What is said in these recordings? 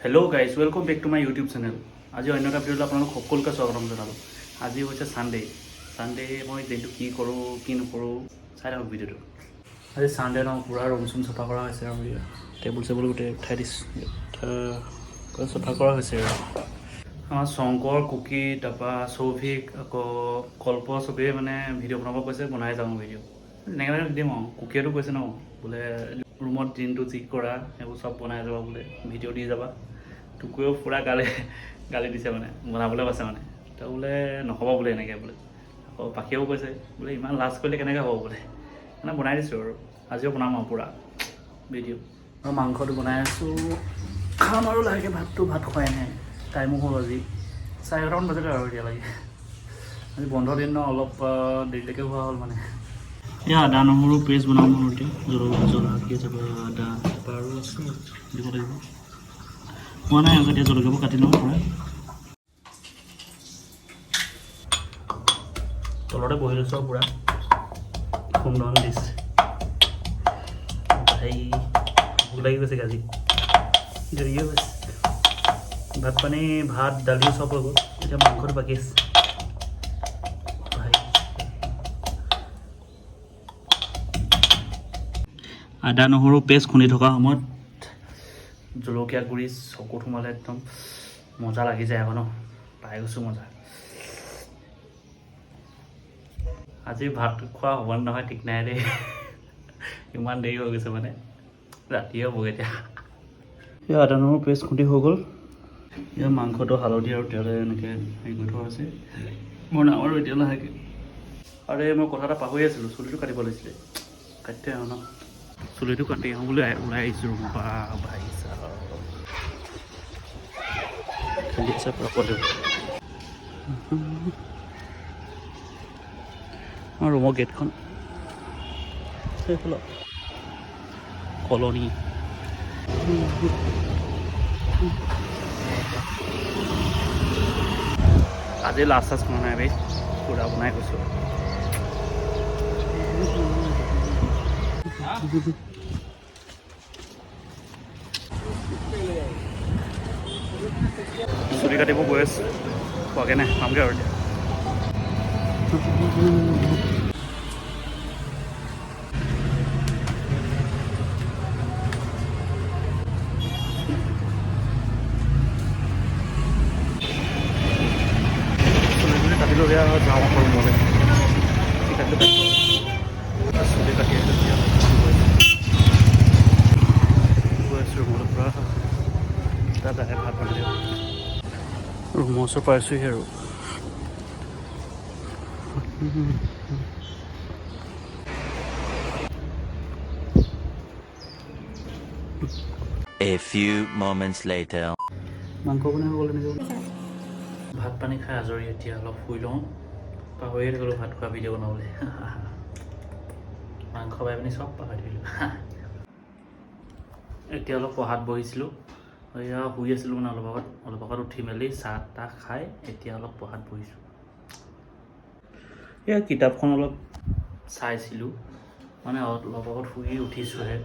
Hello' guys welcome back to my YouTube channel. আজি অন্য এটা ভিডিঅ'ত আপোনালোক সকলোকে স্বাগতম জনালোঁ। আজি হৈছে ছানডে' মই দিনটো কি কৰোঁ কি নকৰোঁ চাই থাকক ভিডিঅ'টো। আজি ছানডে ন, পূৰা ৰুম চুম চাফা কৰা হৈছে আৰু টেবুল চেবুল গোটেই উঠাই দিছোঁ, চাফা কৰা হৈছে আৰু আমাৰ শংকৰ কুকি তাৰপৰা সৌভিক আকৌ কল্প চবেই মানে ভিডিঅ' বনাব কৈছে, বনাই যাওঁ ভিডিঅ' এনেকৈ দিম আৰু। কুকিয়েতো কৈছে ন বোলে ৰুমত দিনটো যি কৰা সেইবোৰ চব বনাই যাবা বোলে, ভিডিঅ' দি যাবা। টুকুৰেও পূৰা গালি দিছে মানে, বনাবলৈ কৈছে মানে, তো বোলে নহ'ব বোলে এনেকৈ বোলে। আকৌ পাখিয়েও কৈছে বোলে ইমান লাজ কৰিলে কেনেকৈ হ'ব বোলে, মানে বনাই দিছোঁ আৰু আজিও বনাম আৰু পূৰা ভিডিঅ'। আৰু মাংসটো বনাই আছোঁ, খাম আৰু লাহেকৈ ভাত খোৱাই নাই, টাইমো হ'ল আজি 4:30মান বাজিলে আৰু এতিয়ালৈকে। আজি বন্ধ দিন ন, অলপ দেৰিলৈকে হোৱা হ'ল মানে। এতিয়া আদা নহৰু পেষ্ট বনাম আৰু এতিয়া জলকীয়া তাৰপৰা আদা আৰু আছে দিব লাগিব, হোৱা নাই আকৌ। এতিয়া জলকীয়াবোৰ কাটি লওঁ পূৰা। তলতে বহি লৈছোঁ আৰু পূৰা সুন্দৰ দিছে। ভাই ভোক লাগি গৈছে আজি, দেৰিয়ে হৈছে। ভাত পানী ভাত দালি চব হৈ গ'ল, এতিয়া মাংসটো বাকী আছে। আদা নহৰু পেষ্ট খুন্দি থকা সময়ত জলকীয়া গুড়ি চকুত সোমালে একদম মজা লাগি যায় আকৌ ন, পাই গৈছোঁ মজা। আজি ভাত খোৱা হ'ব নহয় ঠিক নাই দেই, ইমান দেৰি হৈ গৈছে মানে, ৰাতিয়ে হ'ব এতিয়া। এই আদা নহৰু পেষ্ট খুন্দি হৈ গ'ল। ইয়াৰ মাংসটো হালধি আৰু তেলে এনেকৈ হেৰি কৰি থোৱা হৈছে, বনাওঁ আৰু এতিয়া লাহেকৈ। আৰু মই কথা এটা পাহৰি আছিলোঁ, চুলিটো কাটিব লাগিছিলে, কাটি আহোঁ ন। চুলিটো কাটি আহোঁ বুলি ওলাই আহিছোঁ ৰুমৰ পৰা। ভাই খেলি আছে পূৰা পোৱালি। আমাৰ ৰুমৰ গেটখন সেইফালে কলনি। আজি লাষ্ট চাষ্ট খোৱা নাই ভাই, পূৰা বনাই গৈছোঁ। চুলি কাটিব গৈ আছোঁ, খোৱাকৈ নাই, খামগৈ আৰু এতিয়া। চুলি কাটিলোঁ, বেয়া যাওঁ আকৌ ৰুমলৈ। চুলি কাটি গৈ আছোঁ ৰুমলৈ পূৰা দাদাই ভাত বনাই দিব। ৰুমৰ ওচৰ পাইছোঁহি আৰু। A few moments later. মাংস বনাই হৈ গ'ল এনেকৈ। ভাত পানী খাই আজৰি, এতিয়া অলপ শুই লওঁ। পাহৰিয়ে থাকিলোঁ ভাত খোৱা ভিডিঅ' বনাবলৈ। মাংস বাই পিনি চব পাহৰি থাকিলোঁ। এতিয়া অলপ পঢ়াত বহিছিলোঁ, এয়া শুই আছিলোঁ মানে অলপ আগত উঠি মেলি চাহ তাহ খাই এতিয়া অলপ পঢ়াত বহিছোঁ। এয়া কিতাপখন অলপ চাইছিলোঁ, মানে অলপ আগত শুই উঠিছোঁহে।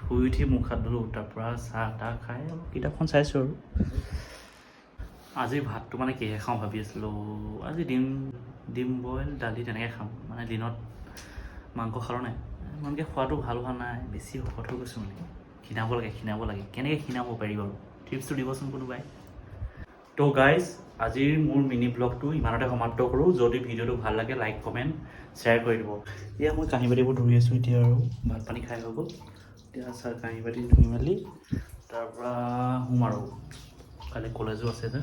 শুই উঠি মুখ হাত ধুলোঁ, তাৰপৰা চাহ তাহ খাই অলপ কিতাপখন চাইছোঁ আৰু। আজি ভাতটো মানে কিহে খাওঁ ভাবি আছিলোঁ, আজি ডিম বইল দালি তেনেকৈ খাম। মানে দিনত মাংস খালোঁ নাই, ইমানকৈ খোৱাটো ভাল হোৱা নাই, বেছি শকত হৈ গৈছোঁ মানে। ক্ষীণাব লাগে, কেনেকৈ ক্ষীণাব পাৰি বাৰু, টিপছটো দিবচোন কোনোবাই। তো গাইজ আজিৰ মোৰ মিনি ব্লগটো ইমানতে সমাপ্ত কৰোঁ। যদি ভিডিঅ'টো ভাল লাগে লাইক কমেণ্ট শ্বেয়াৰ কৰি দিব। এতিয়া মই কাঁহী বাতিবোৰ ধুই আছোঁ এতিয়া, আৰু ভাত পানী খাই হৈ গ'ল। এতিয়া কাঁহী বাতি ধুই মেলি তাৰপৰা শুম আৰু, কাইলৈ কলেজো আছে যে।